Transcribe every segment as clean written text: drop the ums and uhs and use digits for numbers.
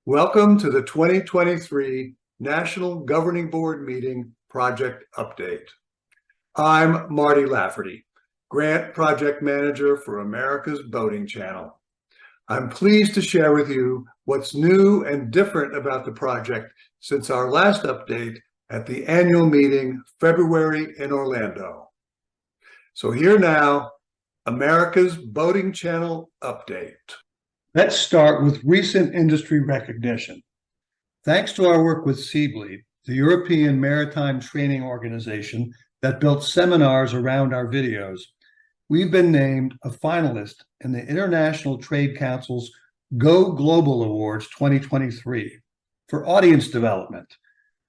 Welcome to the 2023 National Governing Board Meeting Project Update. I'm Marty Lafferty, Grant Project Manager for America's Boating Channel. I'm pleased to share with you what's new and different about the project since our last update at the annual meeting February in Orlando. So here now, America's Boating Channel Update. Let's start with recent industry recognition. Thanks to our work with Seably, the European Maritime Training Organization that built seminars around our videos, we've been named a finalist in the International Trade Council's Go Global Awards 2023 for audience development,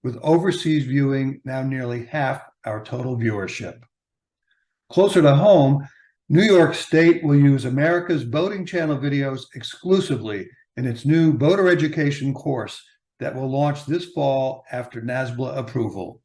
with overseas viewing now nearly half our total viewership. Closer to home, New York State will use America's Boating Channel videos exclusively in its new boater education course that will launch this fall after NASBLA approval.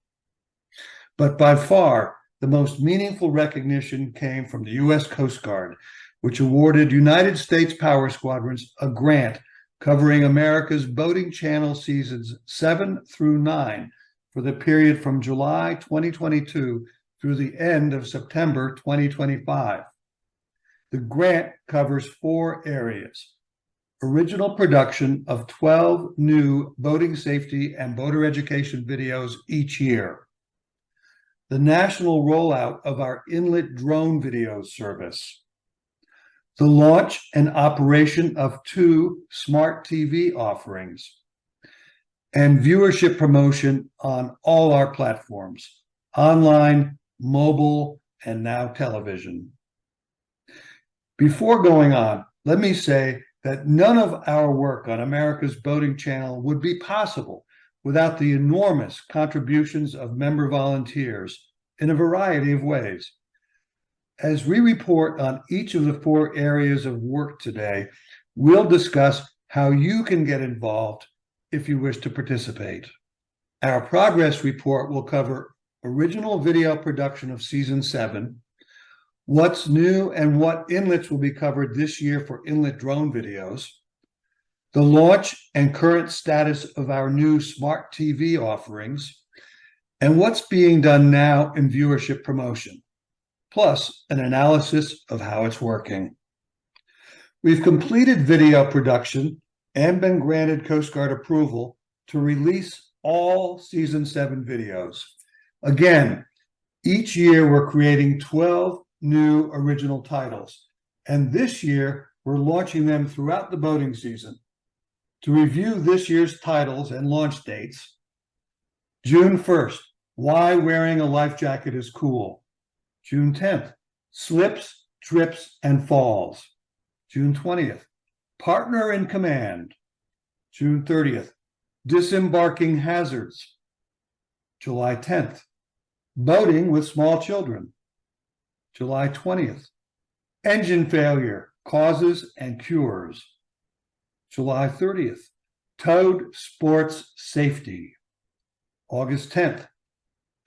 But by far, the most meaningful recognition came from the U.S. Coast Guard, which awarded United States Power Squadrons a grant covering America's Boating Channel seasons 7 through 9 for the period from July 2022 through the end of September 2025. The grant covers 4 areas: original production of 12 new boating safety and boater education videos each year, the national rollout of our Inlet drone video service, the launch and operation of 2 smart TV offerings, and viewership promotion on all our platforms, online, mobile, and now television. Before going on, let me say that none of our work on America's Boating Channel would be possible without the enormous contributions of member volunteers in a variety of ways. As we report on each of the 4 areas of work today, we'll discuss how you can get involved if you wish to participate. Our progress report will cover original video production of season 7, what's new and what inlets will be covered this year for Inlet drone videos, the launch and current status of our new smart TV offerings, and what's being done now in viewership promotion, plus an analysis of how it's working. We've completed video production and been granted Coast Guard approval to release all season 7 videos. Again, each year we're creating 12 new original titles, and this year we're launching them throughout the boating season. To review this year's titles and launch dates: June 1st, Why Wearing a Life Jacket is Cool. June 10th, Slips, Trips, and Falls. June 20th, Partner in Command. June 30th, Disembarking Hazards. July 10th, Boating with Small Children. July 20th, Engine Failure, Causes and Cures. July 30th, Towed Sports Safety. August 10th,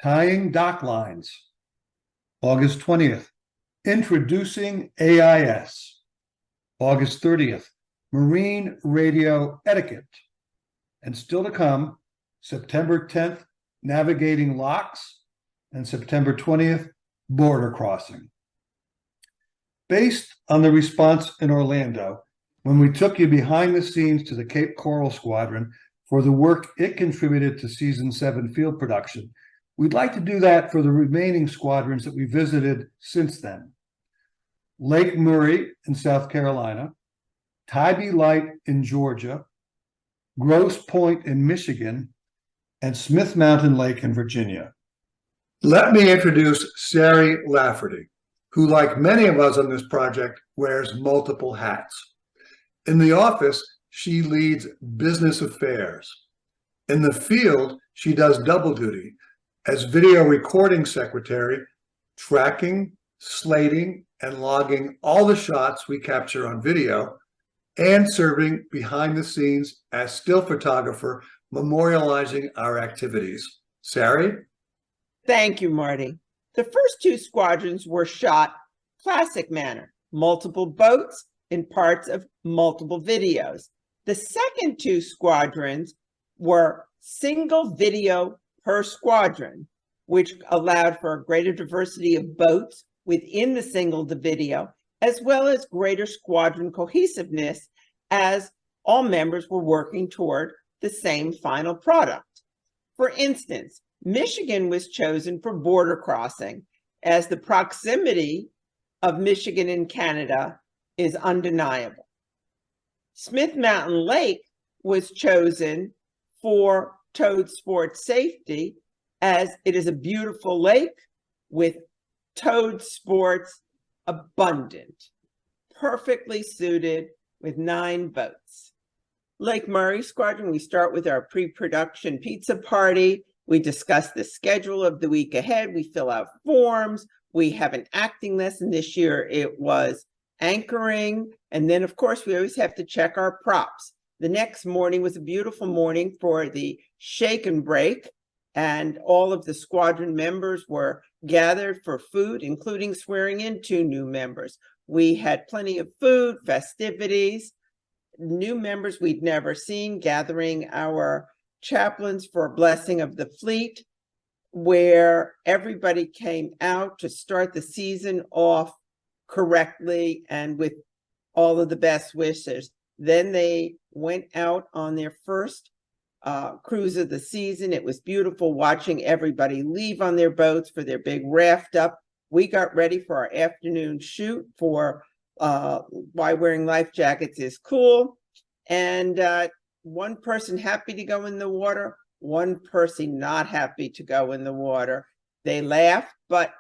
Tying Dock Lines. August 20th, Introducing AIS. August 30th, Marine Radio Etiquette. And still to come, September 10th, Navigating Locks, and September 20th, Border Crossing. Based on the response in Orlando, when we took you behind the scenes to the Cape Coral Squadron for the work it contributed to season 7 field production, we'd like to do that for the remaining squadrons that we visited since then. Lake Murray in South Carolina, Tybee Light in Georgia, Grosse Pointe in Michigan, and Smith Mountain Lake in Virginia. Let me introduce Sari Lafferty, who, like many of us on this project, wears multiple hats. In the office, she leads business affairs. In the field, she does double duty as video recording secretary, tracking, slating, and logging all the shots we capture on video, and serving behind the scenes as still photographer, memorializing our activities. Sari? Thank you, Marty. The first 2 squadrons were shot classic manner, multiple boats in parts of multiple videos. The second two squadrons were single video per squadron, which allowed for a greater diversity of boats within the single video, as well as greater squadron cohesiveness as all members were working toward the same final product. For instance, Michigan was chosen for border crossing, as the proximity of Michigan and Canada is undeniable. Smith Mountain Lake was chosen for towed sports safety, as it is a beautiful lake with towed sports abundant, perfectly suited with 9 boats. Lake Murray Squadron, we start with our pre-production pizza party. We discuss the schedule of the week ahead. We fill out forms. We have an acting lesson. This year it was anchoring. And then, of course, we always have to check our props. The next morning was a beautiful morning for the shake and break. And all of the squadron members were gathered for food, including swearing in 2 new members. We had plenty of food, festivities, new members we'd never seen, gathering our chaplains for a blessing of the fleet, where everybody came out to start the season off correctly and with all of the best wishes. Then they went out on their first cruise of the season. It was beautiful watching everybody leave on their boats for their big raft up. We got ready for our afternoon shoot for why wearing life jackets is cool. And one person happy to go in the water, one person not happy to go in the water. They laughed, but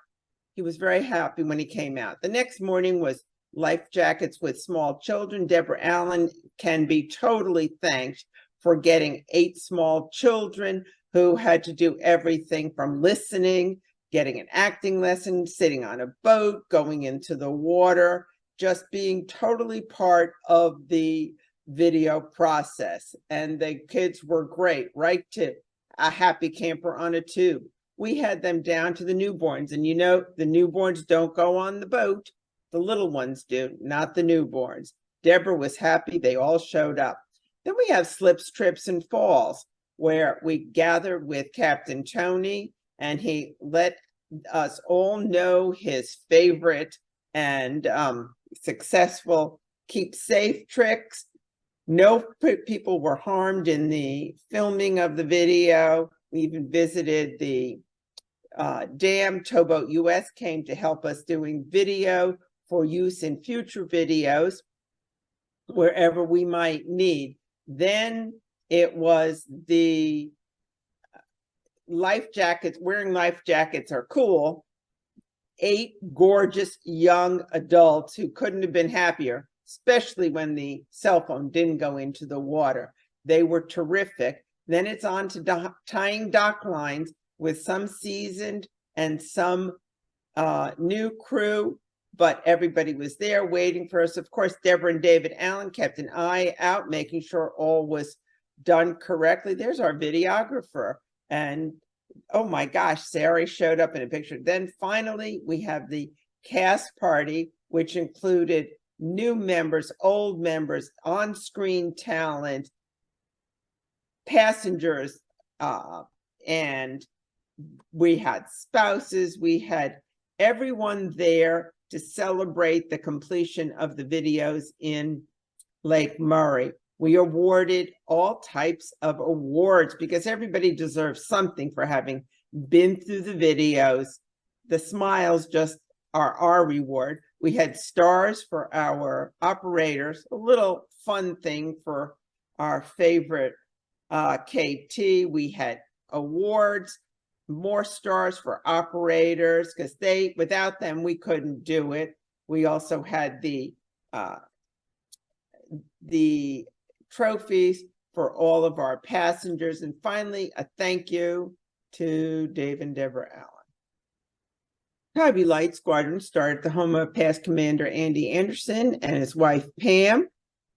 he was very happy when he came out. The next morning was life jackets with small children. Deborah Allen can be totally thanked for getting 8 small children who had to do everything from listening, getting an acting lesson, sitting on a boat, going into the water, just being totally part of the video process. And the kids were great, right to a happy camper on a tube. We had them down to the newborns, and you know, the newborns don't go on the boat. The little ones do, not the newborns. Deborah was happy. They all showed up. Then we have slips, trips, and falls, where we gathered with Captain Tony, and he let us all know his favorite and successful keep safe tricks. No people were harmed in the filming of the video. We even visited the dam. Towboat US came to help us doing video for use in future videos wherever we might need. Then it was the life jackets. Wearing life jackets are cool. 8 gorgeous young adults who couldn't have been happier, especially when the cell phone didn't go into the water. They were terrific. Then it's on to tying dock lines with some seasoned and some new crew, but everybody was there waiting for us. Of course, Deborah and David Allen kept an eye out, making sure all was done correctly. There's our videographer. And oh my gosh, Sarah showed up in a picture. Then finally, we have the cast party, which included new members, old members, on-screen talent, passengers, and we had spouses. We had everyone there to celebrate the completion of the videos in Lake Murray. We awarded all types of awards because everybody deserves something for having been through the videos. The smiles just are our reward. We had stars for our operators, a little fun thing for our favorite KT. We had awards, more stars for operators, because without them, we couldn't do it. We also had the trophies for all of our passengers. And finally, a thank you to Dave and Deborah Allen. Tybee Light Squadron started at the home of past Commander Andy Anderson and his wife Pam.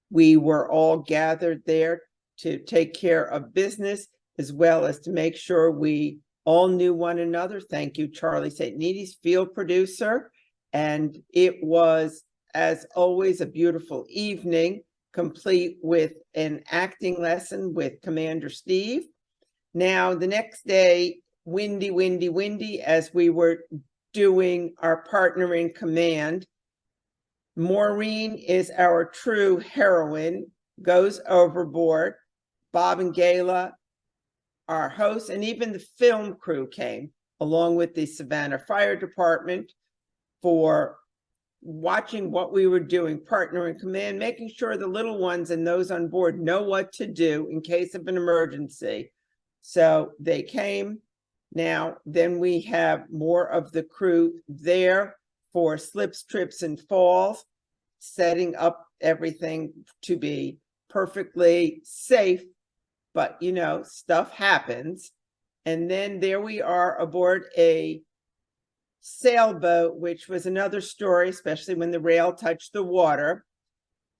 We were all gathered there to take care of business, as well as to make sure we all knew one another. Thank you, Charlie St. Needy's field producer. And it was, as always, a beautiful evening. complete with an acting lesson with Commander Steve. Now, the next day, windy, as we were doing our partner in command. Maureen is our true heroine, goes overboard. Bob and Gayla, our hosts, and even the film crew came, along with the Savannah Fire Department, for watching what we were doing, partner in command, making sure the little ones and those on board know what to do in case of an emergency. So they came. Now, then we have more of the crew there for slips, trips, and falls, setting up everything to be perfectly safe. But, you know, stuff happens. And then there we are aboard a sailboat, which was another story, especially when the rail touched the water.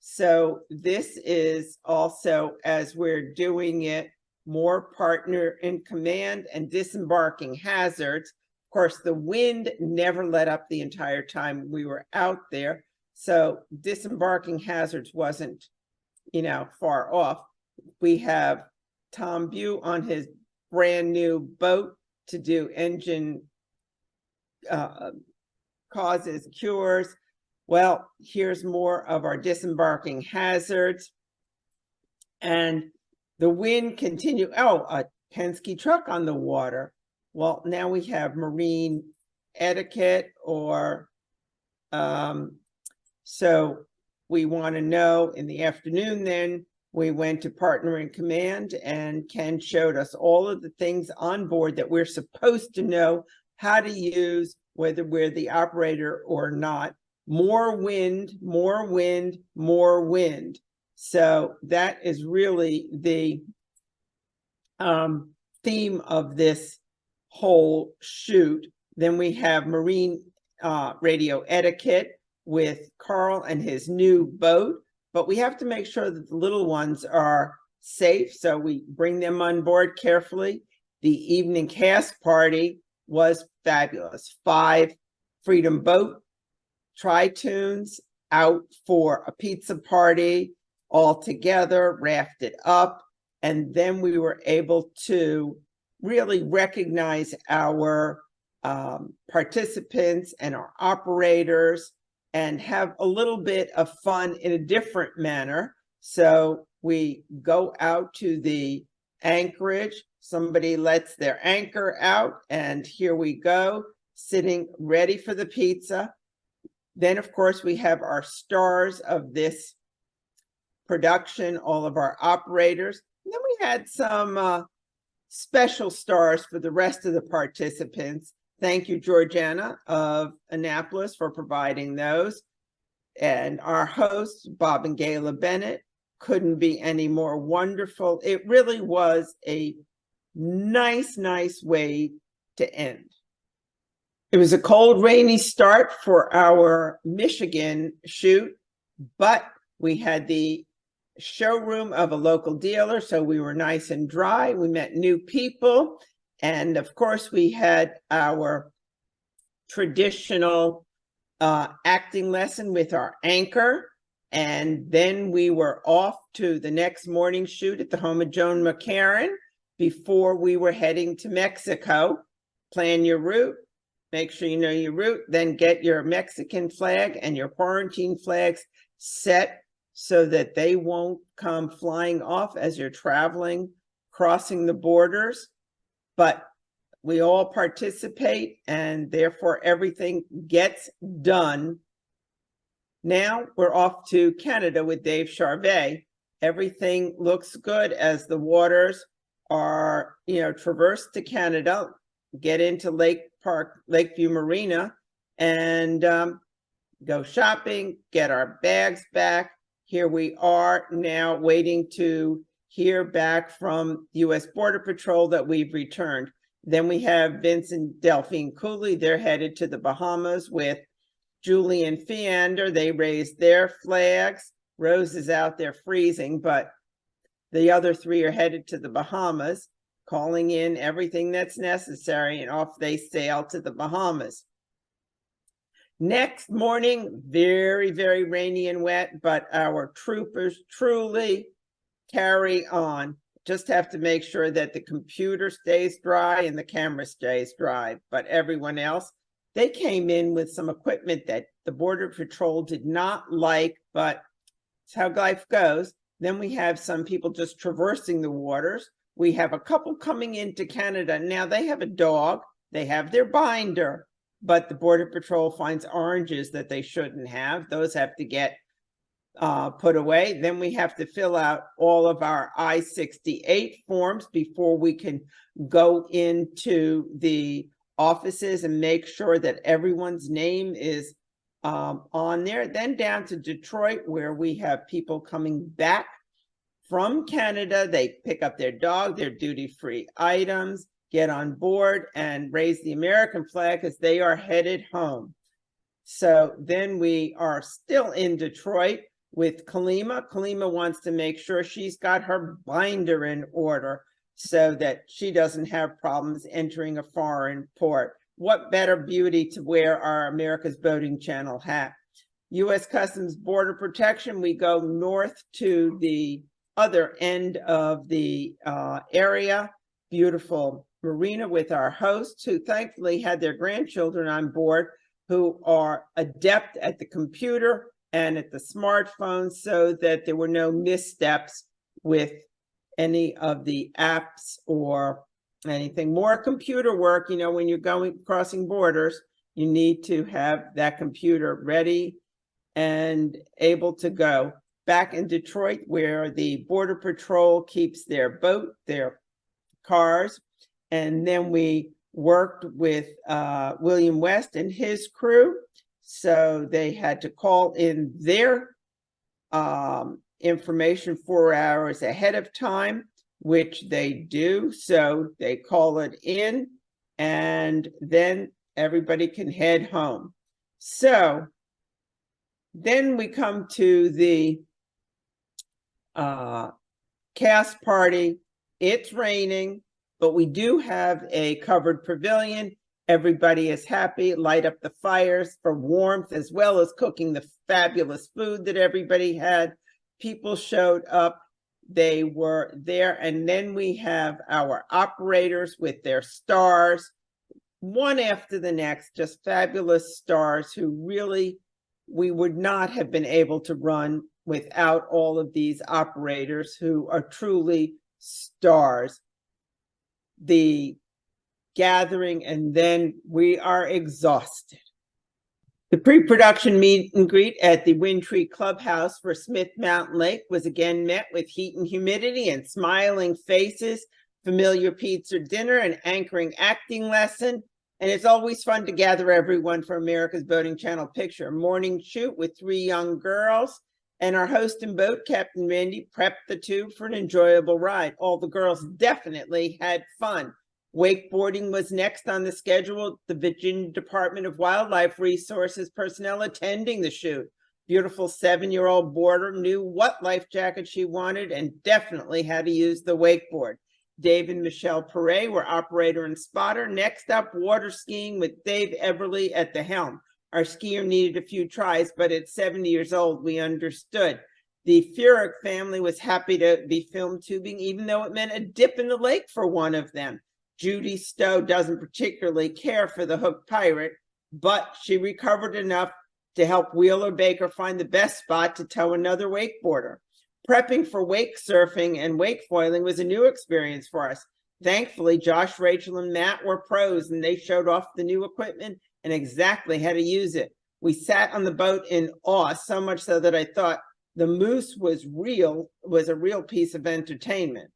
So this is also, as we're doing it, more partner in command and disembarking hazards. Of course, the wind never let up the entire time we were out there. So disembarking hazards wasn't, you know, far off. We have Tom Bew on his brand new boat to do engine causes, cures. Well, here's more of our disembarking hazards. And the wind continued. Oh, a Penske truck on the water. Well, now we have marine etiquette, or so we want to know. In the afternoon, then we went to partner in command, and Ken showed us all of the things on board that we're supposed to know how to use, whether we're the operator or not. More wind, more wind, more wind. So that is really the theme of this whole shoot. Then we have marine radio etiquette with Carl and his new boat, but we have to make sure that the little ones are safe, so we bring them on board carefully. The evening cast party was fabulous. 5 Freedom Boat tri-tunes out for a pizza party all together, rafted up, and then we were able to really recognize our participants and our operators and have a little bit of fun in a different manner. So we go out to the anchorage. Somebody lets their anchor out, and here we go, sitting ready for the pizza. Then, of course, we have our stars of this production, all of our operators. And then we had some special stars for the rest of the participants. Thank you, Georgiana of Annapolis, for providing those. And our hosts, Bob and Gayla Bennett, couldn't be any more wonderful. It really was a nice way to end. It was a cold, rainy start for our Michigan shoot, but we had the showroom of a local dealer, so we were nice and dry. We met new people, and of course we had our traditional acting lesson with our anchor, and then we were off to the next morning shoot at the home of Joan McCarran before we were heading to Mexico. Plan your route, make sure you know your route, then get your Mexican flag and your quarantine flags set so that they won't come flying off as you're traveling, crossing the borders. But we all participate, and therefore everything gets done. Now we're off to Canada with Dave Charvet. Everything looks good as the waters are, traversed to Canada, get into Lakeview Marina, and go shopping, get our bags back. Here we are now waiting to hear back from U.S. Border Patrol that we've returned. Then we have Vince and Delphine Cooley. They're headed to the Bahamas with Julie and Feander. They raised their flags. Rose is out there freezing, but the other 3 are headed to the Bahamas, calling in everything that's necessary, and off they sail to the Bahamas. Next morning, very, very rainy and wet, but our troopers truly carry on. Just have to make sure that the computer stays dry and the camera stays dry. But everyone else, they came in with some equipment that the Border Patrol did not like, but it's how life goes. Then we have some people just traversing the waters. We have a couple coming into Canada. Now they have a dog, they have their binder, but the Border Patrol finds oranges that they shouldn't have. Those have to get put away. Then we have to fill out all of our I-68 forms before we can go into the offices and make sure that everyone's name is on there. Then down to Detroit, where we have people coming back from Canada. They pick up their dog, their duty-free items, get on board and raise the American flag as they are headed home. So then we are still in Detroit with Kalima. Kalima wants to make sure she's got her binder in order so that she doesn't have problems entering a foreign port. What better beauty to wear our America's Boating Channel hat. U.S. Customs Border Protection, we go north to the other end of the area. Beautiful marina with our hosts, who thankfully had their grandchildren on board, who are adept at the computer and at the smartphone, so that there were no missteps with any of the apps or anything. More computer work, you know, when you're crossing borders, you need to have that computer ready and able to go. Back in Detroit, where the Border Patrol keeps their boat, their cars, and then we worked with William West and his crew. So they had to call in their information 4 hours ahead of time, which they do. So they call it in, and then everybody can head home. So then we come to the cast party. It's raining, but we do have a covered pavilion. Everybody is happy, light up the fires for warmth, as well as cooking the fabulous food that everybody had. People showed up, they were there. And then we have our operators with their stars, one after the next, just fabulous stars who really, we would not have been able to run without all of these operators who are truly stars. The gathering, and then we are exhausted. The pre-production meet and greet at the Wind Tree Clubhouse for Smith Mountain Lake was again met with heat and humidity and smiling faces, familiar pizza dinner, and anchoring acting lesson. And it's always fun to gather everyone for America's Boating Channel picture. Morning shoot with 3 young girls, and our host and boat, Captain Randy, prepped the tube for an enjoyable ride. All the girls definitely had fun. Wakeboarding was next on the schedule. The Virginia Department of Wildlife Resources personnel attending the shoot. Beautiful 7-year-old boarder knew what life jacket she wanted and definitely had to use the wakeboard. Dave and Michelle Perret were operator and spotter. Next up, water skiing with Dave Everly at the helm. Our skier needed a few tries, but at 70 years old, we understood. The Furyk family was happy to be film tubing, even though it meant a dip in the lake for one of them. Judy Stowe doesn't particularly care for the hooked pirate, but she recovered enough to help Wheeler Baker find the best spot to tow another wakeboarder. Prepping for wake surfing and wake foiling was a new experience for us. Thankfully, Josh, Rachel, and Matt were pros, and they showed off the new equipment and exactly how to use it. We sat on the boat in awe, so much so that I thought the moose was a real piece of entertainment.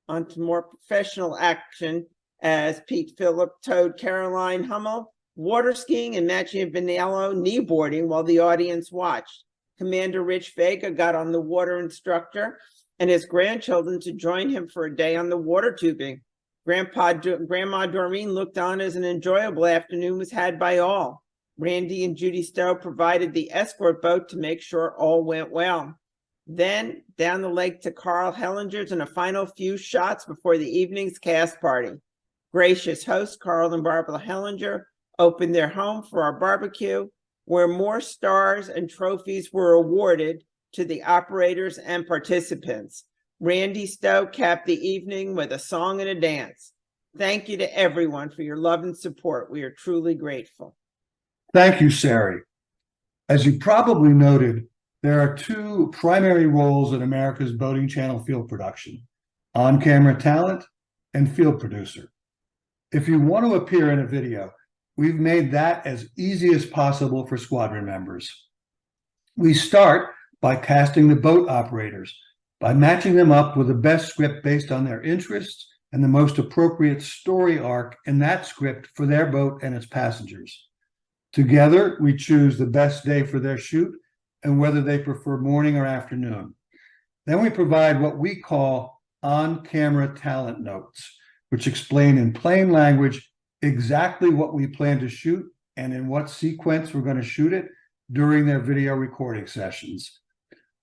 On to more professional action, as Pete Phillip towed Caroline Hummel, water skiing and matching Vanello kneeboarding while the audience watched. Commander Rich Vega got on the water instructor and his grandchildren to join him for a day on the water tubing. Grandma Doreen looked on as an enjoyable afternoon was had by all. Randy and Judy Stowe provided the escort boat to make sure all went well. Then down the lake to Carl Hellinger's and a final few shots before the evening's cast party. Gracious hosts Carl and Barbara Hellinger opened their home for our barbecue. where more stars and trophies were awarded to the operators and participants. Randy Stowe capped the evening with a song and a dance. Thank you to everyone for your love and support. We are truly grateful. Thank you, Sari. As you probably noted, there are two primary roles in America's Boating Channel field production: on-camera talent and field producer. If you want to appear in a video, we've made that as easy as possible for squadron members. We start by casting the boat operators, by matching them up with the best script based on their interests and the most appropriate story arc in that script for their boat and its passengers. Together, we choose the best day for their shoot and whether they prefer morning or afternoon. Then we provide what we call on-camera talent notes, which explain in plain language exactly what we plan to shoot and in what sequence we're going to shoot it during their video recording sessions.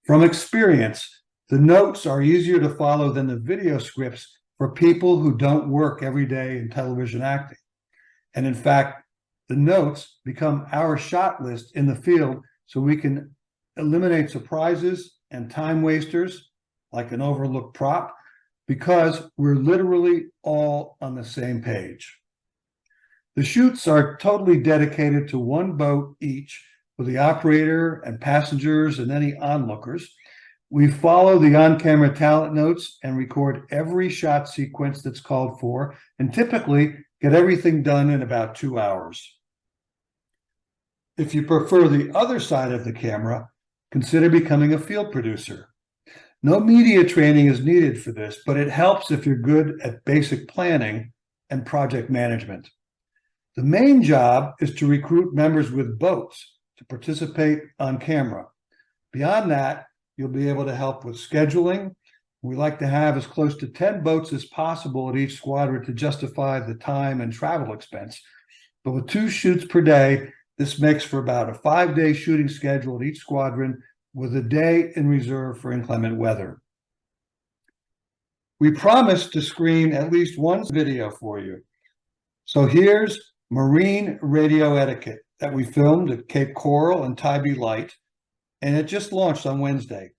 From experience, the notes are easier to follow than the video scripts for people who don't work every day in television acting. And in fact, the notes become our shot list in the field so we can eliminate surprises and time wasters like an overlooked prop because we're literally all on the same page. The shoots are totally dedicated to one boat each with the operator and passengers and any onlookers. We follow the on-camera talent notes and record every shot sequence that's called for and typically get everything done in about 2 hours. If you prefer the other side of the camera, consider becoming a field producer. No media training is needed for this, but it helps if you're good at basic planning and project management. The main job is to recruit members with boats to participate on camera. Beyond that, you'll be able to help with scheduling. We like to have as close to 10 boats as possible at each squadron to justify the time and travel expense. But with 2 shoots per day, this makes for about a 5-day shooting schedule at each squadron with a day in reserve for inclement weather. We promise to screen at least one video for you. So here's Marine Radio Etiquette that we filmed at Cape Coral and Tybee Light, and it just launched on Wednesday.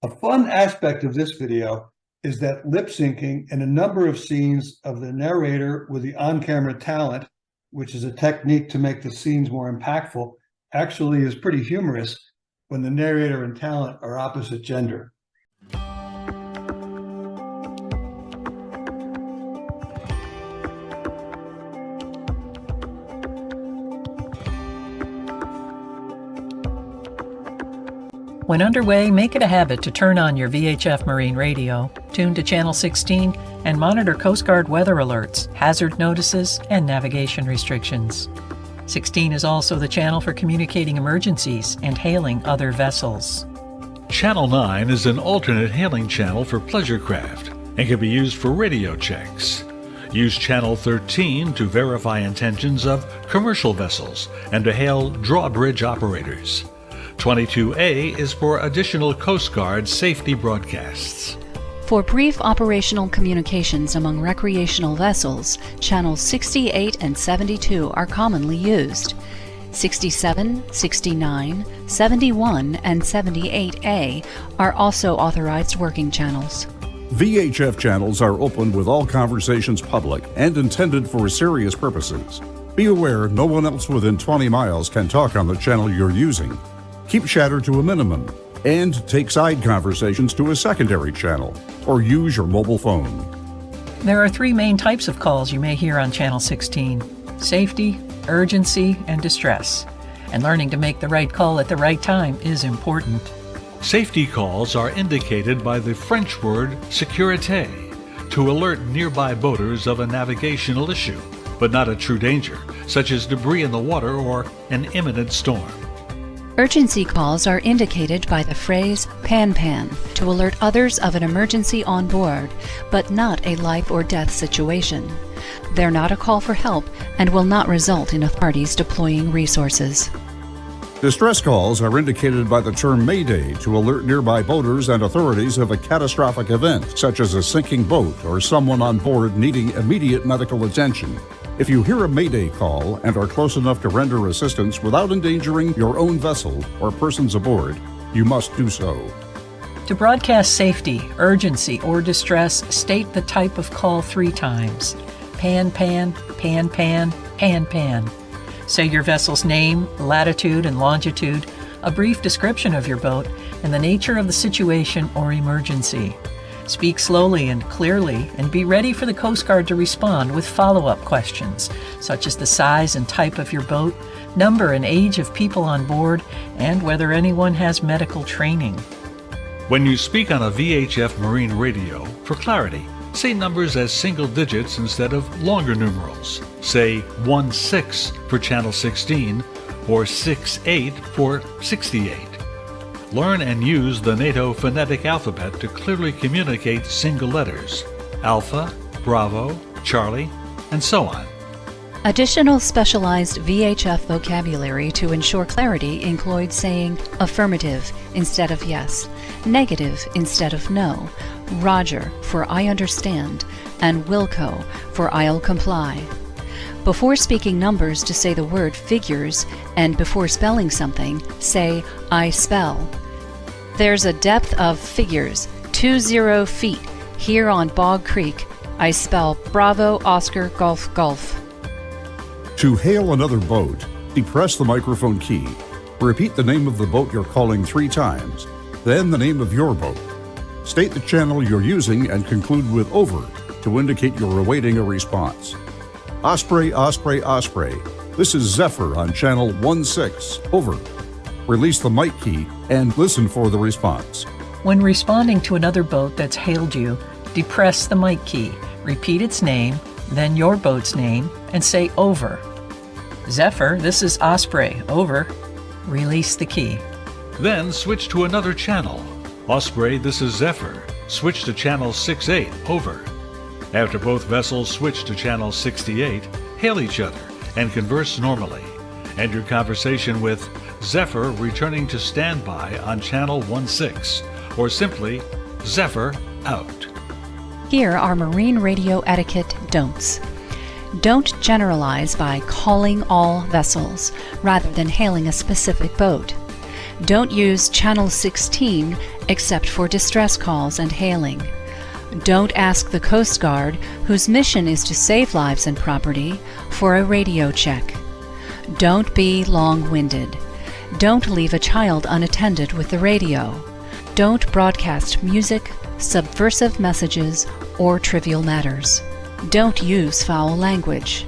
A fun aspect of this video is that lip syncing in a number of scenes of the narrator with the on-camera talent, which is a technique to make the scenes more impactful, actually is pretty humorous when the narrator and talent are opposite gender. When underway, make it a habit to turn on your VHF Marine radio, tune to Channel 16, and monitor Coast Guard weather alerts, hazard notices, and navigation restrictions. 16 is also the channel for communicating emergencies and hailing other vessels. Channel 9 is an alternate hailing channel for pleasure craft and can be used for radio checks. Use Channel 13 to verify intentions of commercial vessels and to hail drawbridge operators. 22A is for additional Coast Guard safety broadcasts. For brief operational communications among recreational vessels, channels 68 and 72 are commonly used. 67, 69, 71, and 78A are also authorized working channels. VHF channels are open with all conversations public and intended for serious purposes. Be aware no one else within 20 miles can talk on the channel you're using. Keep chatter to a minimum and take side conversations to a secondary channel or use your mobile phone. There are 3 main types of calls you may hear on Channel 16: safety, urgency, and distress. And learning to make the right call at the right time is important. Safety calls are indicated by the French word sécurité to alert nearby boaters of a navigational issue, but not a true danger, such as debris in the water or an imminent storm. Urgency calls are indicated by the phrase pan-pan to alert others of an emergency on board, but not a life or death situation. They're not a call for help and will not result in authorities deploying resources. Distress calls are indicated by the term Mayday to alert nearby boaters and authorities of a catastrophic event, such as a sinking boat or someone on board needing immediate medical attention. If you hear a Mayday call and are close enough to render assistance without endangering your own vessel or persons aboard, you must do so. To broadcast safety, urgency, or distress, state the type of call 3 times. Pan, pan, pan, pan, pan, pan. Say your vessel's name, latitude and longitude, a brief description of your boat, and the nature of the situation or emergency. Speak slowly and clearly, and be ready for the Coast Guard to respond with follow-up questions, such as the size and type of your boat, number and age of people on board, and whether anyone has medical training. When you speak on a VHF marine radio, for clarity, say numbers as single digits instead of longer numerals. Say 16 for channel 16 or 68 for 68. Learn and use the NATO phonetic alphabet to clearly communicate single letters: Alpha, Bravo, Charlie, and so on. Additional specialized VHF vocabulary to ensure clarity include saying affirmative instead of yes, negative instead of no, Roger for I understand, and Wilco for I'll comply. Before speaking numbers, to say the word figures, and before spelling something, say I spell. There's a depth of figures, 20 feet, here on Bog Creek. I spell Bravo, Oscar, Golf, Golf. To hail another boat, depress the microphone key. Repeat the name of the boat you're calling 3 times, then the name of your boat. State the channel you're using and conclude with over to indicate you're awaiting a response. Osprey, Osprey, Osprey. This is Zephyr on channel 16, over. Release the mic key and listen for the response. When responding to another boat that's hailed you, depress the mic key, repeat its name, then your boat's name, and say over. Zephyr, this is Osprey, over. Release the key. Then switch to another channel. Osprey, this is Zephyr. Switch to channel 68, over. After both vessels switch to channel 68, hail each other and converse normally. End your conversation with Zephyr returning to standby on channel 16, or simply Zephyr out. Here are marine radio etiquette don'ts. Don't generalize by calling all vessels rather than hailing a specific boat. Don't use channel 16 except for distress calls and hailing. Don't ask the Coast Guard, whose mission is to save lives and property, for a radio check. Don't be long-winded. Don't leave a child unattended with the radio. Don't broadcast music, subversive messages, or trivial matters. Don't use foul language.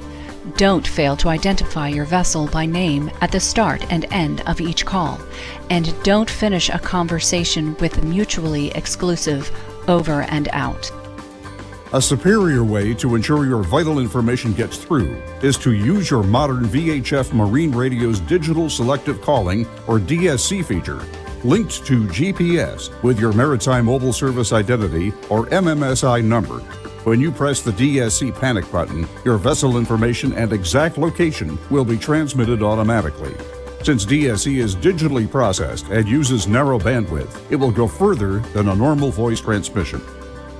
Don't fail to identify your vessel by name at the start and end of each call. And don't finish a conversation with mutually exclusive over and out. A superior way to ensure your vital information gets through is to use your modern VHF Marine Radio's Digital Selective Calling, or DSC feature, linked to GPS with your Maritime Mobile Service Identity, or MMSI number. When you press the DSC panic button, your vessel information and exact location will be transmitted automatically. Since DSC is digitally processed and uses narrow bandwidth, it will go further than a normal voice transmission.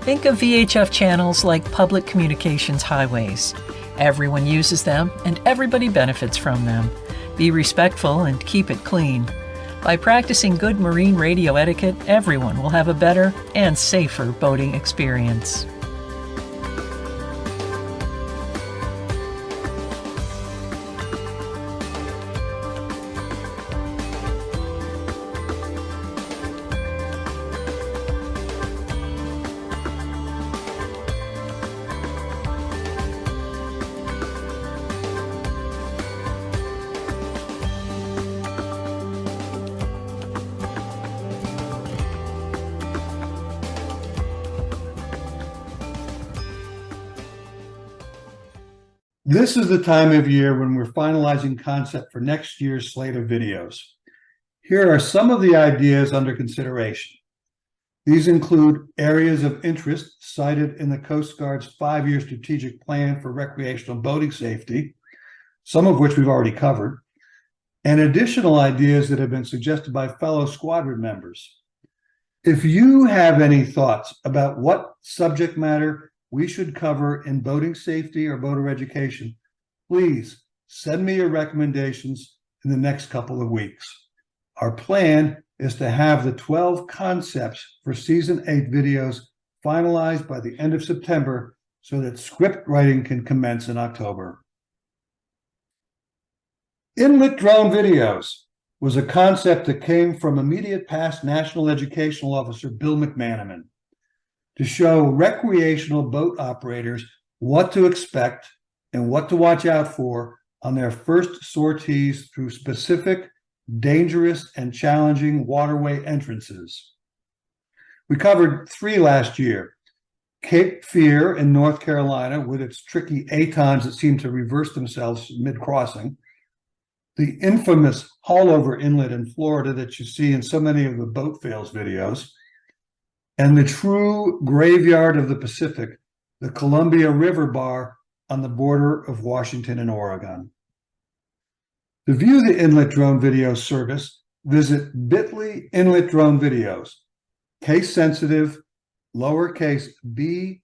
Think of VHF channels like public communications highways. Everyone uses them and everybody benefits from them. Be respectful and keep it clean. By practicing good marine radio etiquette, everyone will have a better and safer boating experience. This is the time of year when we're finalizing concept for next year's slate of videos. Here are some of the ideas under consideration. These include areas of interest cited in the Coast Guard's 5-year strategic plan for recreational boating safety, some of which we've already covered, and additional ideas that have been suggested by fellow squadron members. If you have any thoughts about what subject matter we should cover in boating safety or boater education, please send me your recommendations in the next couple of weeks. Our plan is to have the 12 concepts for Season 8 videos finalized by the end of September so that script writing can commence in October. Inlet drone videos was a concept that came from immediate past National Educational Officer Bill McManaman to show recreational boat operators what to expect and what to watch out for on their first sorties through specific, dangerous, and challenging waterway entrances. We covered 3 last year. Cape Fear in North Carolina with its tricky ATONs that seem to reverse themselves mid-crossing. The infamous Haulover Inlet in Florida that you see in so many of the boat fails videos. And the true graveyard of the Pacific, the Columbia River Bar on the border of Washington and Oregon. To view the Inlet Drone Video service, visit bit.ly Inlet Drone Videos, case sensitive, lowercase bit.ly/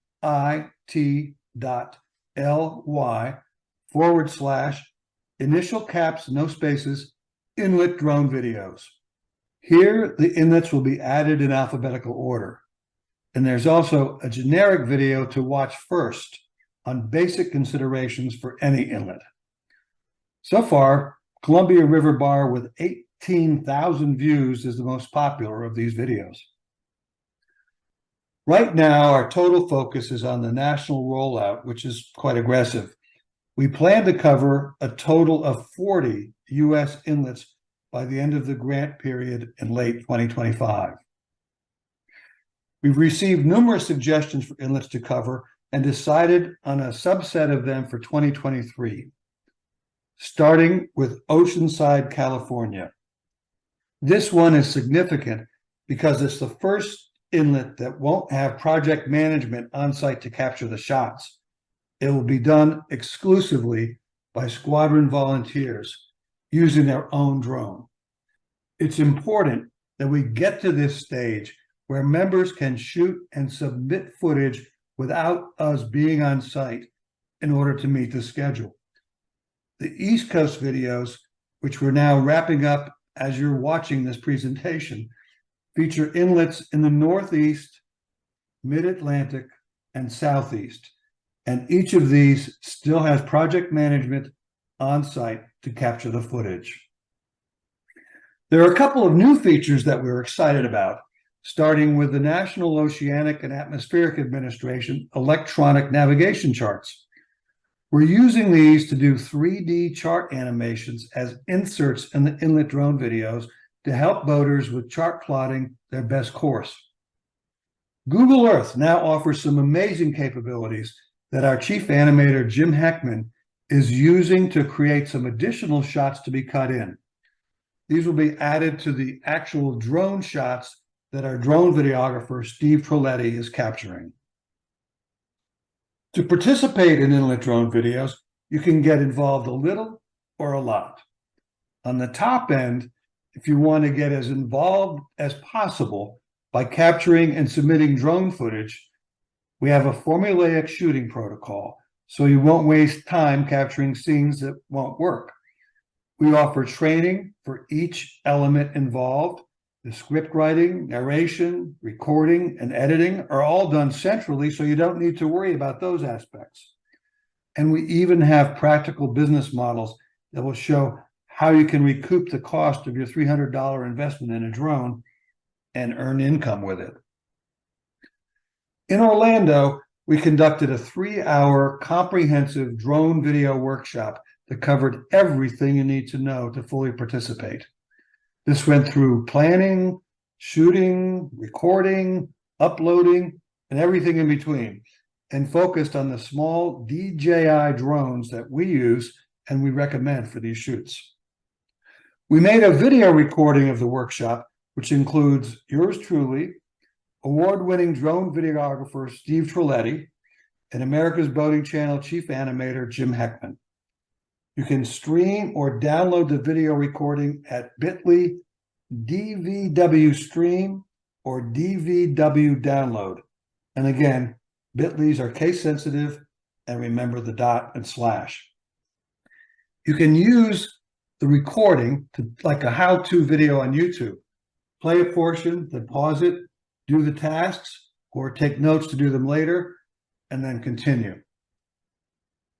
initial caps, no spaces, Inlet Drone Videos. Here, the inlets will be added in alphabetical order. And there's also a generic video to watch first on basic considerations for any inlet. So far, Columbia River Bar with 18,000 views is the most popular of these videos. Right now, our total focus is on the national rollout, which is quite aggressive. We plan to cover a total of 40 U.S. inlets by the end of the grant period in late 2025. We've received numerous suggestions for inlets to cover and decided on a subset of them for 2023, starting with Oceanside, California. This one is significant because it's the first inlet that won't have project management on site to capture the shots. It will be done exclusively by squadron volunteers using their own drone. It's important that we get to this stage where members can shoot and submit footage without us being on site in order to meet the schedule. The East Coast videos, which we're now wrapping up as you're watching this presentation, feature inlets in the Northeast, Mid-Atlantic, and Southeast. And each of these still has project management on site to capture the footage. There are a couple of new features that we're excited about, starting with the National Oceanic and Atmospheric Administration electronic navigation charts. We're using these to do 3D chart animations as inserts in the inlet drone videos to help boaters with chart plotting their best course. Google Earth now offers some amazing capabilities that our chief animator, Jim Heckman, is using to create some additional shots to be cut in. These will be added to the actual drone shots that our drone videographer, Steve Troletti, is capturing. To participate in inlet drone videos, you can get involved a little or a lot. On the top end, if you want to get as involved as possible by capturing and submitting drone footage, we have a formulaic shooting protocol, so you won't waste time capturing scenes that won't work. We offer training for each element involved. The script writing, narration, recording, and editing are all done centrally, so you don't need to worry about those aspects. And we even have practical business models that will show how you can recoup the cost of your $300 investment in a drone and earn income with it. In Orlando, we conducted a 3-hour comprehensive drone video workshop that covered everything you need to know to fully participate. This went through planning, shooting, recording, uploading, and everything in between, and focused on the small DJI drones that we use and we recommend for these shoots. We made a video recording of the workshop, which includes yours truly, award-winning drone videographer Steve Troletti, and America's Boating Channel chief animator Jim Heckman. You can stream or download the video recording at bit.ly DVW stream or DVW download. And again, bit.lys are case sensitive, and remember the dot and slash. You can use the recording to like a how-to video on YouTube. Play a portion, then pause it, do the tasks, or take notes to do them later, and then continue.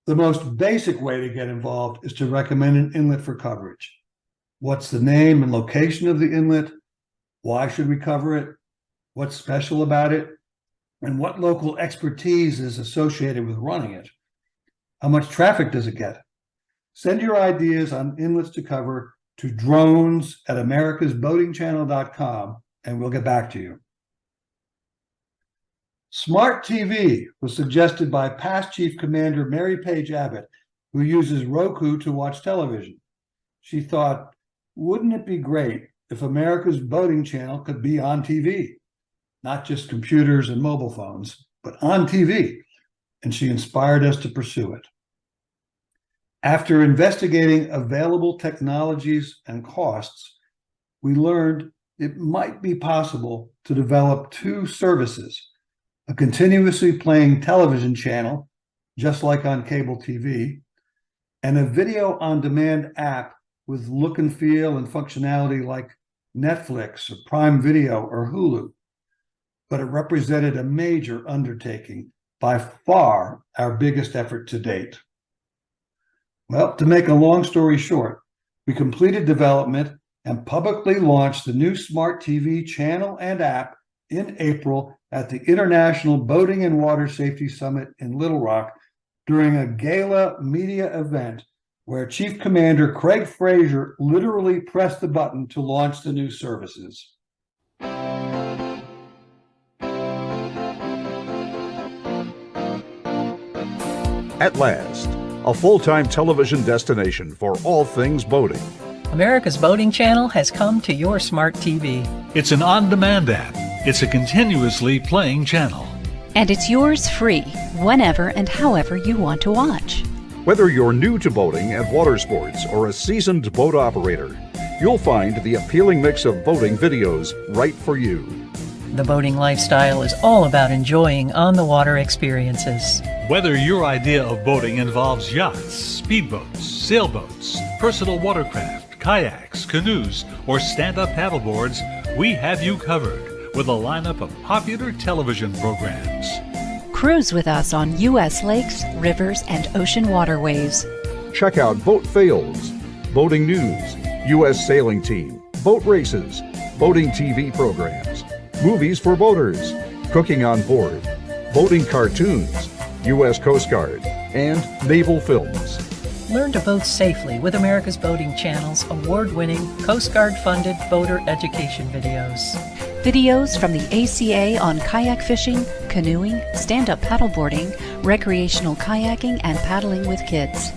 The most basic way to get involved is to recommend an inlet for coverage. What's the name and location of the inlet? Why should we cover it? What's special about it? And what local expertise is associated with running it? How much traffic does it get? Send your ideas on inlets to cover to drones@americasboatingchannel.com, and we'll get back to you. Smart TV was suggested by past Chief Commander Mary Page Abbott, who uses Roku to watch television. She thought, wouldn't it be great if America's Boating Channel could be on TV? Not just computers and mobile phones, but on TV. And she inspired us to pursue it. After investigating available technologies and costs, we learned it might be possible to develop two services: a continuously playing television channel, just like on cable TV, and a video on demand app with look and feel and functionality like Netflix or Prime Video or Hulu. But it represented a major undertaking, by far our biggest effort to date. Well, to make a long story short, we completed development and publicly launched the new Smart TV channel and app in April at the International Boating and Water Safety Summit in Little Rock during a gala media event where Chief Commander Craig Fraser literally pressed the button to launch the new services. At last, a full-time television destination for all things boating. America's Boating Channel has come to your smart TV. It's an on-demand app. It's a continuously playing channel. And it's yours free, whenever and however you want to watch. Whether you're new to boating and water sports or a seasoned boat operator, you'll find the appealing mix of boating videos right for you. The boating lifestyle is all about enjoying on-the-water experiences. Whether your idea of boating involves yachts, speedboats, sailboats, personal watercraft, kayaks, canoes, or stand-up paddleboards, we have you covered with a lineup of popular television programs. Cruise with us on U.S. lakes, rivers, and ocean waterways. Check out Boat Fails, Boating News, U.S. Sailing Team, Boat Races, Boating TV programs, Movies for Boaters, Cooking on Board, Boating Cartoons, U.S. Coast Guard, and Naval Films. Learn to boat safely with America's Boating Channel's award-winning, Coast Guard-funded boater education videos. Videos from the ACA on kayak fishing, canoeing, stand-up paddleboarding, recreational kayaking, and paddling with kids.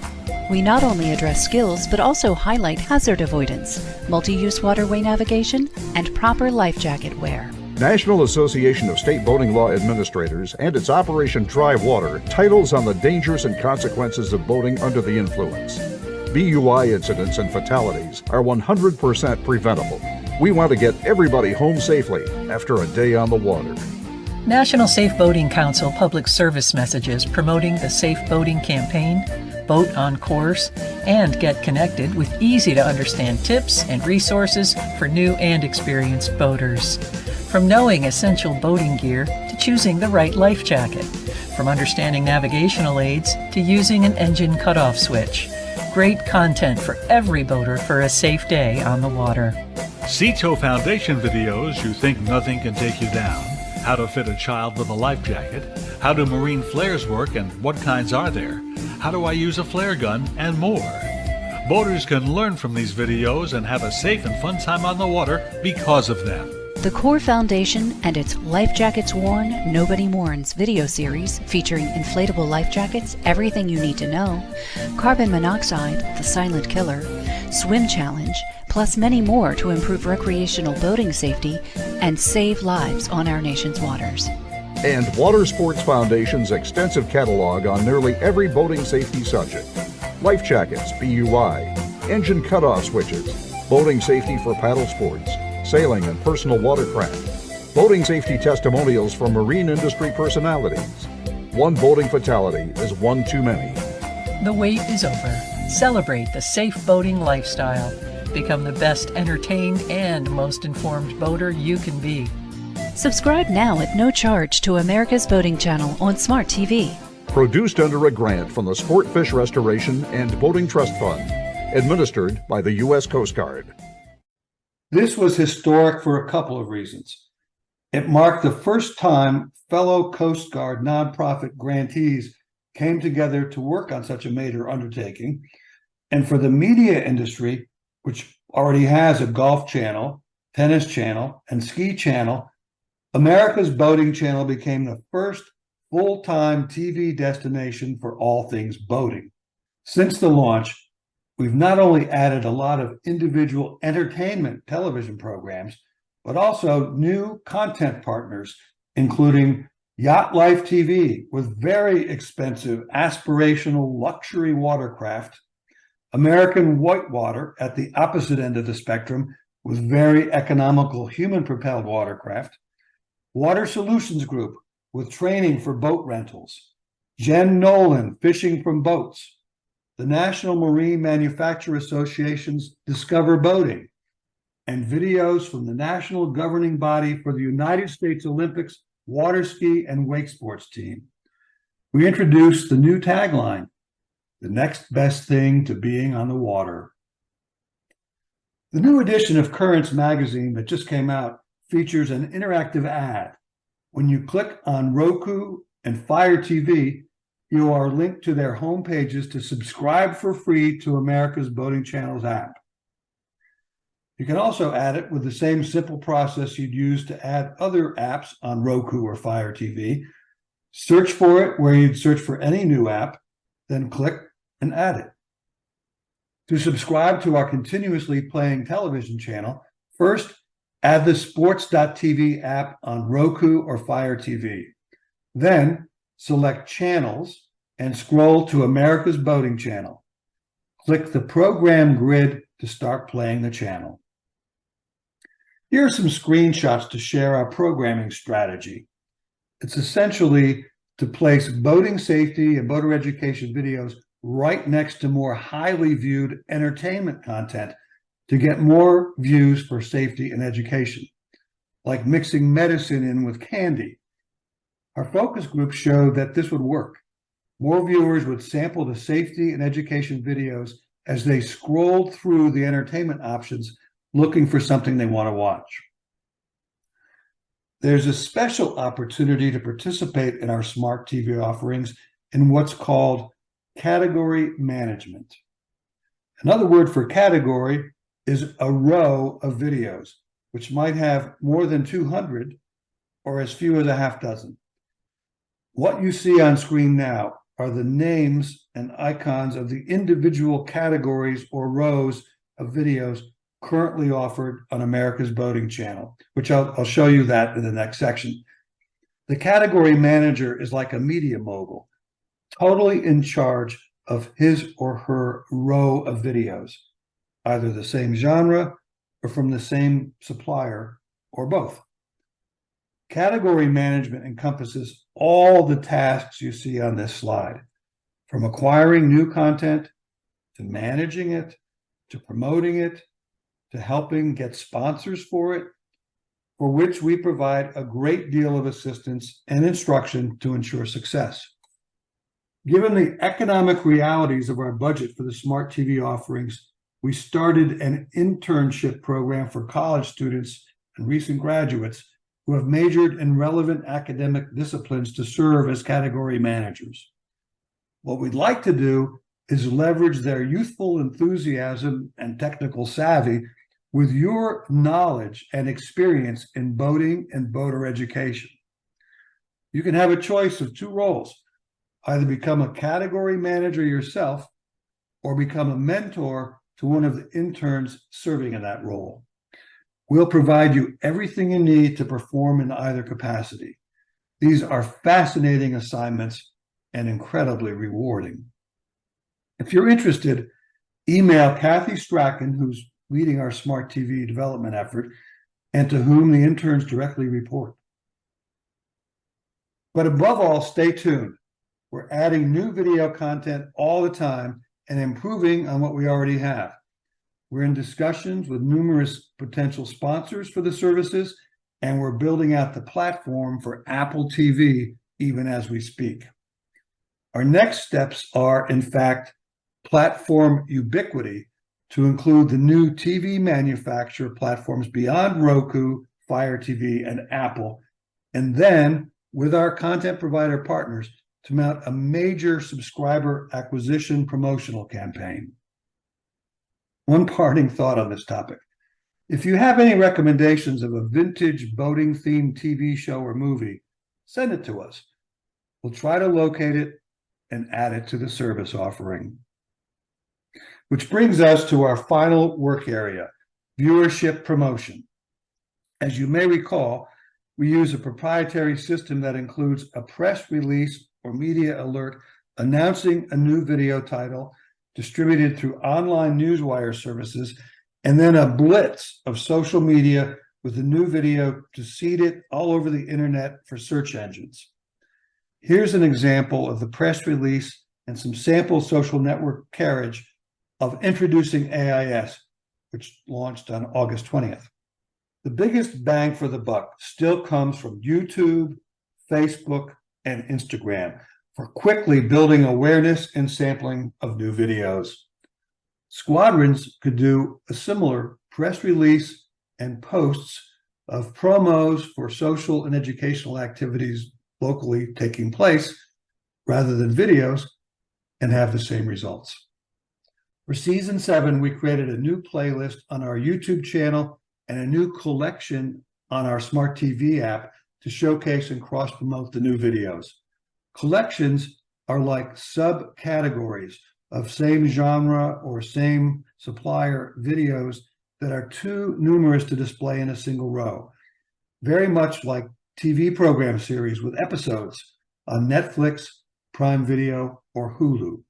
We not only address skills, but also highlight hazard avoidance, multi-use waterway navigation, and proper life jacket wear. National Association of State Boating Law Administrators and its Operation Dry Water titles on the dangers and consequences of boating under the influence. BUI incidents and fatalities are 100% preventable. We want to get everybody home safely after a day on the water. National Safe Boating Council public service messages promoting the Safe Boating Campaign, Boat on Course, and get connected with easy-to-understand tips and resources for new and experienced boaters. From knowing essential boating gear to choosing the right life jacket. From understanding navigational aids to using an engine cutoff switch. Great content for every boater for a safe day on the water. CTO Foundation videos you think nothing can take you down. How to fit a child with a life jacket. How do marine flares work and what kinds are there? How do I use a flare gun? And more. Boaters can learn from these videos and have a safe and fun time on the water because of them. The Core Foundation and its Life Jackets Worn, Nobody Mourns video series featuring inflatable life jackets, everything you need to know, carbon monoxide, the silent killer, swim challenge, plus many more to improve recreational boating safety and save lives on our nation's waters. And Water Sports Foundation's extensive catalog on nearly every boating safety subject. life jackets, BUI, engine cutoff switches, boating safety for paddle sports, sailing and personal watercraft, boating safety testimonials from marine industry personalities. One boating fatality is one too many. The wait is over. Celebrate the safe boating lifestyle. Become the best entertained and most informed boater you can be. Subscribe now at no charge to America's Boating Channel on Smart TV. Produced under a grant from the Sport Fish Restoration and Boating Trust Fund, administered by the U.S. Coast Guard. This was historic for a couple of reasons. It marked the first time fellow Coast Guard nonprofit grantees came together to work on such a major undertaking. And for the media industry, which already has a golf channel, tennis channel, and ski channel, America's Boating Channel became the first full-time TV destination for all things boating. Since the launch, we've not only added a lot of individual entertainment television programs, but also new content partners, including Yacht Life TV with very expensive aspirational luxury watercraft, American Whitewater at the opposite end of the spectrum with very economical human-propelled watercraft, Water Solutions Group with training for boat rentals, Jen Nolan Fishing from Boats, the National Marine Manufacturer Association's Discover Boating, and videos from the national governing body for the United States Olympics water ski and wake sports team. We introduced the new tagline, the next best thing to being on the water. The new edition of Currents magazine that just came out features an interactive ad. When you click on Roku and Fire TV, you are linked to their home pages to subscribe for free to America's Boating Channel's app. You can also add it with the same simple process you'd use to add other apps on Roku or Fire TV. Search for it where you'd search for any new app, then click and add it. To subscribe to our continuously playing television channel, first add the sports.tv app on Roku or Fire TV. Then select Channels and scroll to America's Boating Channel. Click the program grid to start playing the channel. Here are some screenshots to share our programming strategy. It's essentially to place boating safety and boater education videos right next to more highly viewed entertainment content to get more views for safety and education, like mixing medicine in with candy. Our focus group showed that this would work. More viewers would sample the safety and education videos as they scrolled through the entertainment options looking for something they want to watch. There's a special opportunity to participate in our smart TV offerings in what's called category management. Another word for category is a row of videos, which might have more than 200 or as few as a half dozen. What you see on screen now are the names and icons of the individual categories or rows of videos currently offered on America's Boating Channel, which I'll show you that in the next section. The category manager is like a media mogul, totally in charge of his or her row of videos, either the same genre or from the same supplier or both. Category management encompasses all the tasks you see on this slide, from acquiring new content, to managing it, to promoting it, to helping get sponsors for it, for which we provide a great deal of assistance and instruction to ensure success. Given the economic realities of our budget for the smart TV offerings, we started an internship program for college students and recent graduates who have majored in relevant academic disciplines to serve as category managers. What we'd like to do is leverage their youthful enthusiasm and technical savvy with your knowledge and experience in boating and boater education. You can have a choice of two roles: either become a category manager yourself or become a mentor to one of the interns serving in that role. We'll provide you everything you need to perform in either capacity. These are fascinating assignments and incredibly rewarding. If you're interested, email Kathy Strachan, who's leading our smart TV development effort, and to whom the interns directly report. But above all, stay tuned. We're adding new video content all the time and improving on what we already have. We're in discussions with numerous potential sponsors for the services, and we're building out the platform for Apple TV even as we speak. Our next steps are, in fact, platform ubiquity to include the new TV manufacturer platforms beyond Roku, Fire TV, and Apple, and then with our content provider partners to mount a major subscriber acquisition promotional campaign. One parting thought on this topic. If you have any recommendations of a vintage boating themed TV show or movie, send it to us. We'll try to locate it and add it to the service offering. Which brings us to our final work area, viewership promotion. As you may recall, we use a proprietary system that includes a press release or media alert announcing a new video title distributed through online newswire services, and then a blitz of social media with the new video to seed it all over the internet for search engines. Here's an example of the press release and some sample social network carriage of introducing AIS, which launched on August 20th. The biggest bang for the buck still comes from YouTube, Facebook, and Instagram for quickly building awareness and sampling of new videos. Squadrons could do a similar press release and posts of promos for social and educational activities locally taking place rather than videos and have the same results. For season 7, we created a new playlist on our YouTube channel and a new collection on our smart TV app to showcase and cross-promote the new videos. Collections are like subcategories of same genre or same supplier videos that are too numerous to display in a single row. Very much like TV program series with episodes on Netflix, Prime Video, or Hulu.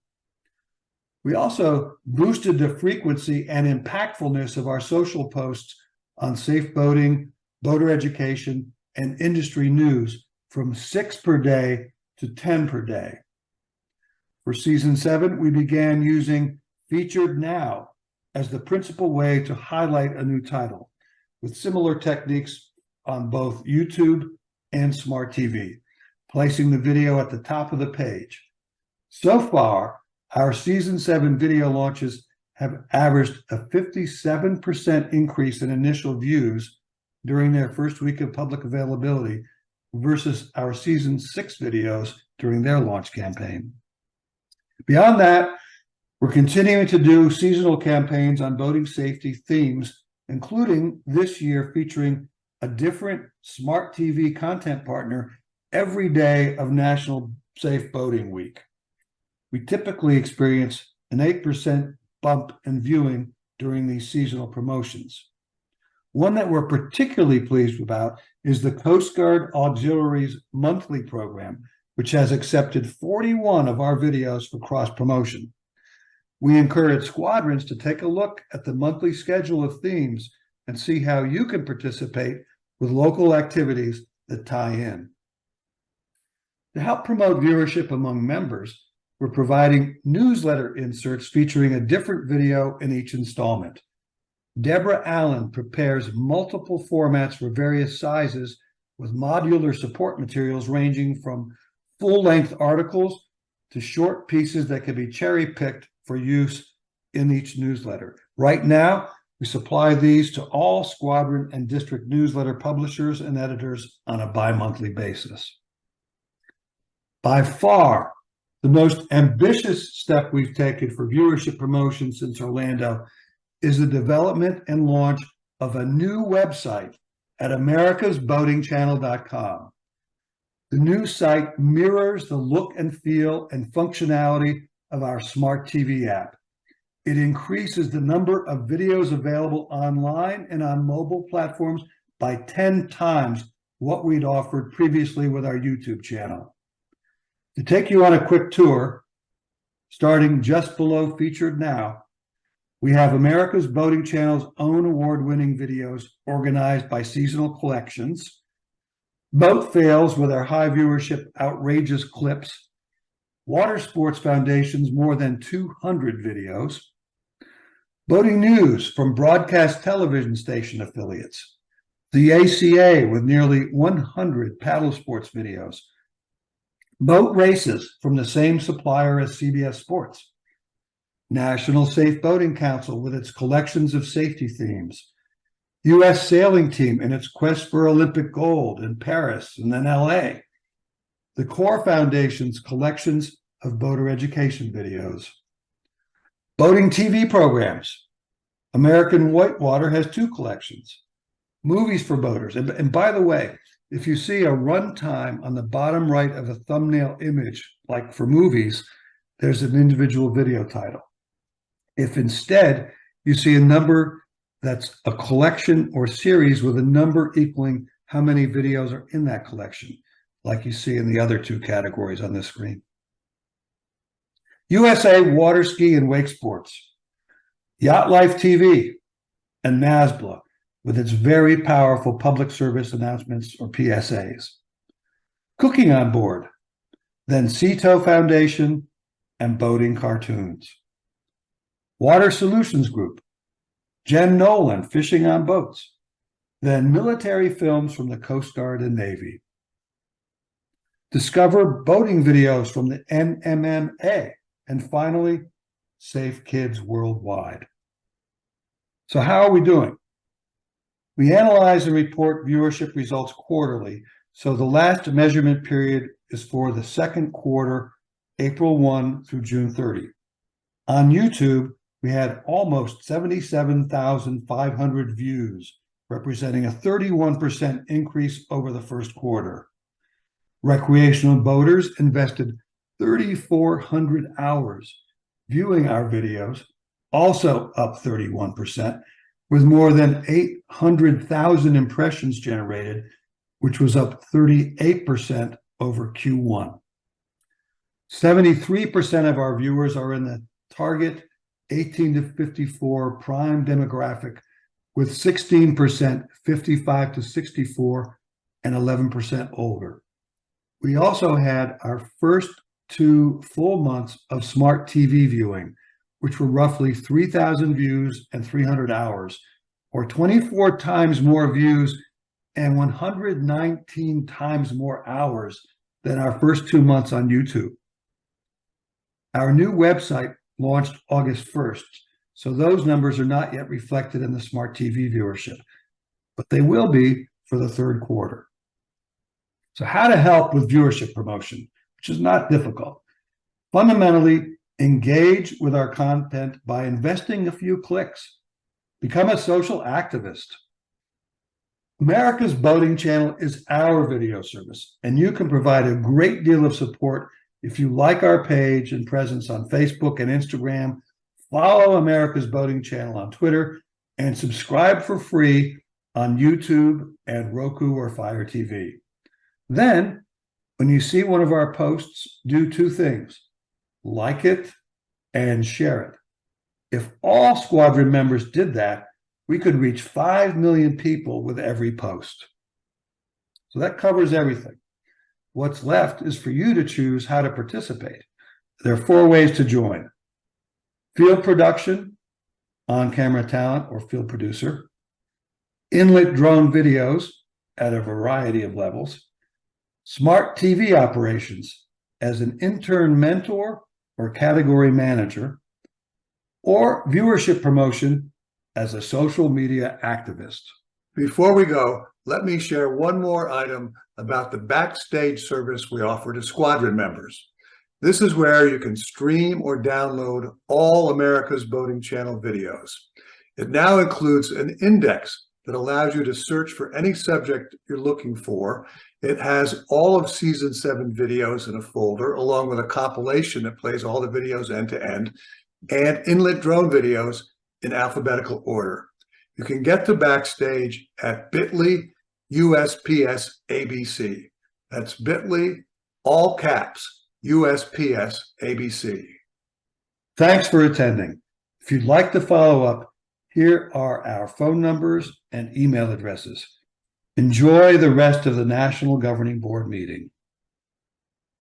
We also boosted the frequency and impactfulness of our social posts on safe boating, boater education, and industry news from 6 per day to 10 per day. For season 7, we began using Featured Now as the principal way to highlight a new title, with similar techniques on both YouTube and smart TV, placing the video at the top of the page. So far, our season 7 video launches have averaged a 57% increase in initial views during their first week of public availability versus our season 6 videos during their launch campaign. Beyond that, we're continuing to do seasonal campaigns on boating safety themes, including this year featuring a different smart TV content partner every day of National Safe Boating Week. We typically experience an 8% bump in viewing during these seasonal promotions. One that we're particularly pleased about is the Coast Guard Auxiliaries monthly program, which has accepted 41 of our videos for cross-promotion. We encourage squadrons to take a look at the monthly schedule of themes and see how you can participate with local activities that tie in. To help promote viewership among members, we're providing newsletter inserts featuring a different video in each installment. Deborah Allen prepares multiple formats for various sizes with modular support materials ranging from full-length articles to short pieces that can be cherry-picked for use in each newsletter. Right now, we supply these to all squadron and district newsletter publishers and editors on a bi-monthly basis. By far, the most ambitious step we've taken for viewership promotion since Orlando is the development and launch of a new website at americasboatingchannel.com. The new site mirrors the look and feel and functionality of our smart TV app. It increases the number of videos available online and on mobile platforms by 10 times what we'd offered previously with our YouTube channel. To take you on a quick tour, Starting just below featured now, we have America's Boating Channel's own award-winning videos organized by seasonal collections, Boat Fails with our high viewership outrageous clips, Water Sports Foundation's more than 200 videos, Boating News from broadcast television station affiliates, the ACA with nearly 100 paddle sports videos, Boat Races from the same supplier as CBS Sports, National Safe Boating Council with its collections of safety themes, U.S. Sailing Team in its quest for Olympic gold in Paris and then LA, the Core Foundation's collections of boater education videos, boating TV programs. American Whitewater has 2 collections, movies for boaters. And by the way, if you see a runtime on the bottom right of a thumbnail image, like for movies, there's an individual video title. If instead you see a number that's a collection or series with a number equaling how many videos are in that collection, like you see in the other 2 categories on this screen. USA Water Ski and Wake Sports, Yacht Life TV, and NASBLA with its very powerful public service announcements or PSAs. Cooking on Board, then Cito Foundation and Boating Cartoons. Water Solutions Group, Jen Nolan, Fishing on Boats, then military films from the Coast Guard and Navy. Discover boating videos from the NMMA, and finally, Safe Kids Worldwide. So how are we doing? We analyze and report viewership results quarterly, so the last measurement period is for the second quarter, April 1 through June 30. On YouTube, we had almost 77,500 views, representing a 31% increase over the first quarter. Recreational boaters invested 3,400 hours viewing our videos, also up 31%, with more than 800,000 impressions generated, which was up 38% over Q1. 73% of our viewers are in the target 18 to 54 prime demographic, with 16% 55 to 64 and 11% older. We also had our first 2 full months of smart TV viewing, which were roughly 3,000 views and 300 hours, or 24 times more views and 119 times more hours than our first 2 months on YouTube. Our new website launched August 1st, so those numbers are not yet reflected in the smart TV viewership, but they will be for the third quarter. So how to help with viewership promotion, which is not difficult. Fundamentally, engage with our content by investing a few clicks. Become a social activist. America's Boating Channel is our video service, and you can provide a great deal of support if you like our page and presence on Facebook and Instagram, follow America's Boating Channel on Twitter, and subscribe for free on YouTube and Roku or Fire TV. Then, when you see one of our posts, do 2 things: like it and share it. If all squadron members did that, we could reach 5 million people with every post. So that covers everything. What's left is for you to choose how to participate. There are 4 ways to join: field production, on-camera talent or field producer, Inlet drone videos at a variety of levels, smart TV operations as an intern mentor or category manager, or viewership promotion as a social media activist. Before we go, let me share one more item about the backstage service we offer to squadron members. This is where you can stream or download all America's Boating Channel videos. It now includes an index that allows you to search for any subject you're looking for. It has all of season 7 videos in a folder, along with a compilation that plays all the videos end to end, and Inlet drone videos in alphabetical order. You can get to Backstage at bit.ly/USPS ABC. That's bit.ly, all caps, USPS ABC. Thanks for attending. If you'd like to follow up, here are our phone numbers and email addresses. Enjoy the rest of the National Governing Board meeting.